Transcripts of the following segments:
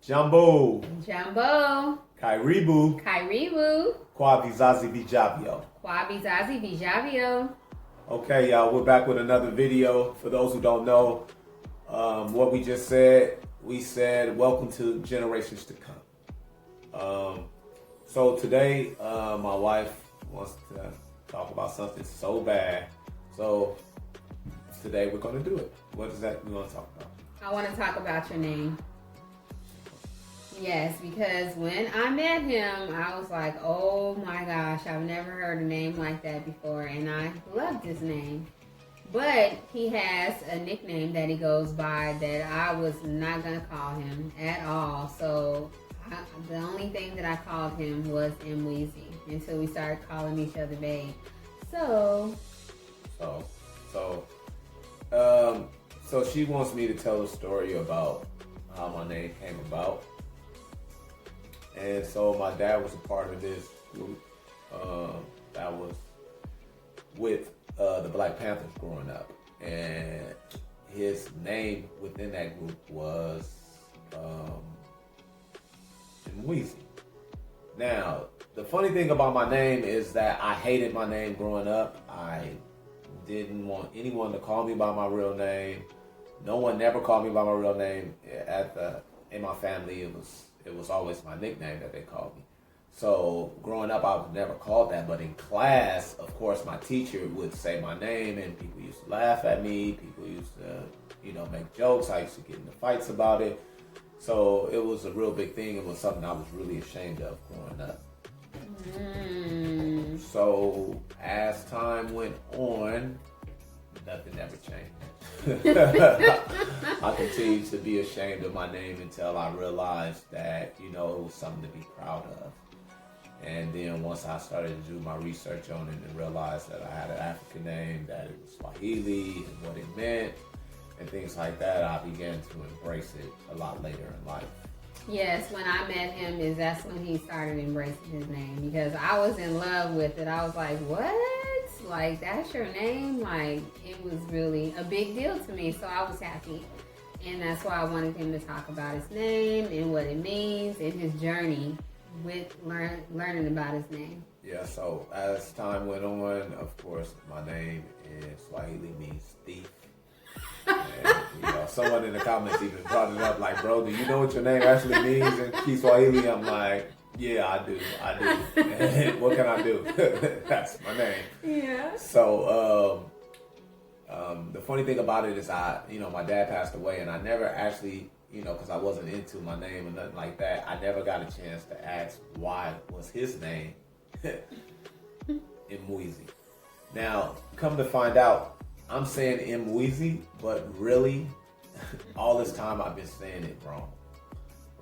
Jambo, Jambo, Kairibu, Kairibu, Kwa Vizazi Vijavio. Kwa Vizazi Vijavio. Okay, y'all, we're back with another video. For those who don't know, what we just said, we said, welcome to generations to come. So today, my wife wants to talk about something so bad. So today we're going to do it. What is that we want to talk about? I want to talk about your name. Yes, because when I met him, I was like, oh my gosh, I've never heard a name like that before, and I loved his name. But he has a nickname that he goes by that I was not going to call him at all. So the only thing that I called him was Mweezy until we started calling each other babe. So she wants me to tell a story about how my name came about. And so my dad was a part of this group that was with the Black Panthers growing up. And his name within that group was Mweezy. Now, the funny thing about my name is that I hated my name growing up. I didn't want anyone to call me by my real name. No one never called me by my real name. In my family, it was always my nickname that they called me. So growing up, I was never called that. But in class, of course, my teacher would say my name, and people used to laugh at me. People used to, make jokes. I used to get into fights about it. So it was a real big thing. It was something I was really ashamed of growing up. So as time went on, nothing ever changed. I continued to be ashamed of my name until I realized that, it was something to be proud of. And then once I started to do my research on it and realized that I had an African name, that it was Swahili and what it meant and things like that, I began to embrace it a lot later in life. yes, when I met him, that's when he started embracing his name, because I was in love with it. I was like, what? Like, that's your name? Like, it was really a big deal to me, so I was happy. And that's why I wanted him to talk about his name and what it means and his journey with learning about his name. Yeah, so as time went on, of course, my name in Swahili means thief. And, someone in the comments even brought it up, like, bro, do you know what your name actually means in Kiswahili? I'm like, yeah, I do. And what can I do? That's my name. Yeah. So, the funny thing about it is my dad passed away, and I never actually, because I wasn't into my name or nothing like that, I never got a chance to ask why was his name Mweezy. Now, come to find out, I'm saying Mweezy, but really, all this time I've been saying it wrong,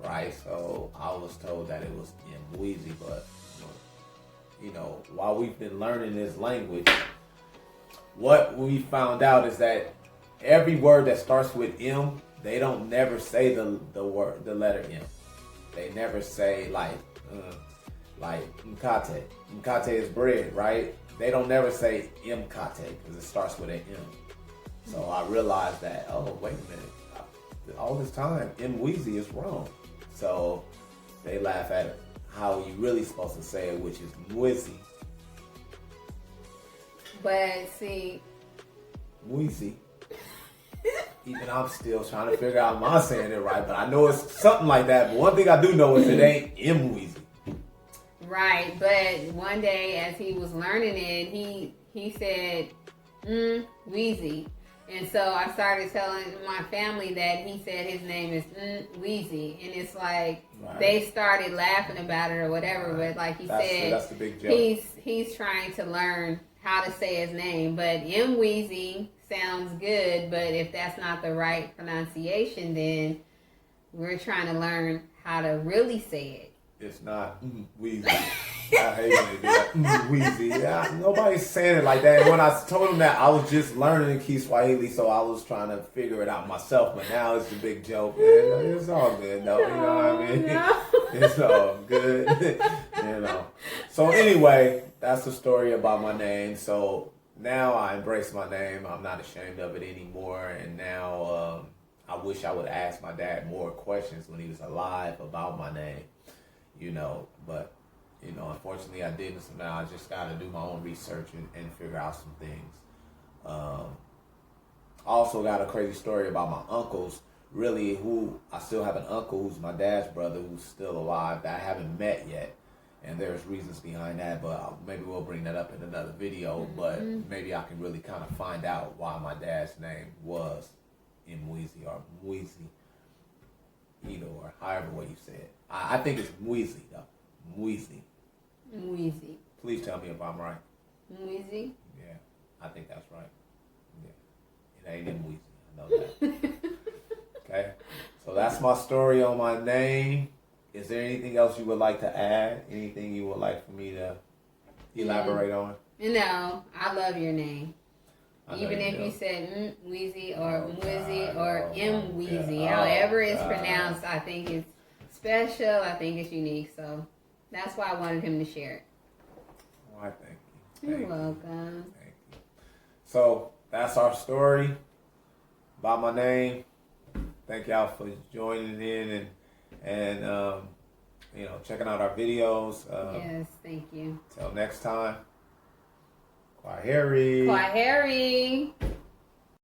right? So I was told that it was Mweezy, but while we've been learning this language, what we found out is that every word that starts with M, they don't never say the letter M. They never say like mkate. Mkate is bread, right? They don't never say mkate because it starts with an M. So I realized that, oh, wait a minute. All this time, Mweezy is wrong. So they laugh at it, how you really supposed to say it, which is Mweezy. But see, Mweezy. Even I'm still trying to figure out, am I saying it right? But I know it's something like that. But one thing I do know is it ain't Mweezy. right, but one day as he was learning it, he said, Weezy. And so I started telling my family that he said his name is Weezy. And it's like, right, they started laughing about it or whatever. Right. But like he said, that's the big joke. He's trying to learn how to say his name. But Mweezy sounds good, but if that's not the right pronunciation, then we're trying to learn how to really say it. It's not Weezy. I hate when they do that. Weezy. Yeah, nobody's saying it like that. And when I told him that, I was just learning Kiswahili, so I was trying to figure it out myself. But now it's a big joke. Man. It's all good, though. You know what I mean? No. It's all good. So anyway, that's the story about my name. So now I embrace my name. I'm not ashamed of it anymore. And now I wish I would ask my dad more questions when he was alive about my name, but unfortunately I didn't. So now I just got to do my own research and figure out some things. I also got a crazy story about my uncles. Really, I still have an uncle who's my dad's brother who's still alive that I haven't met yet. And there's reasons behind that, but maybe we'll bring that up in another video. But maybe I can really kind of find out why my dad's name was Mwizi or Mwizi, or however way you say it. I think it's Mwizi though. Mwizi. Mwizi. Please tell me if I'm right. Mwizi? Yeah, I think that's right. Yeah, it ain't Mwizi. I know that. Okay, so that's my story on my name. Is there anything else you would like to add? Anything you would like for me to elaborate on? No, I love your name. Even if you said Weezy or Mwizzy or Mweezy, however it's pronounced, I think it's special. I think it's unique. So that's why I wanted him to share it. Why, thank you. You're welcome. Thank you. So that's our story about my name. Thank y'all for joining in and checking out our videos. Yes, thank you. Till next time. Kwaheri. Kwaheri.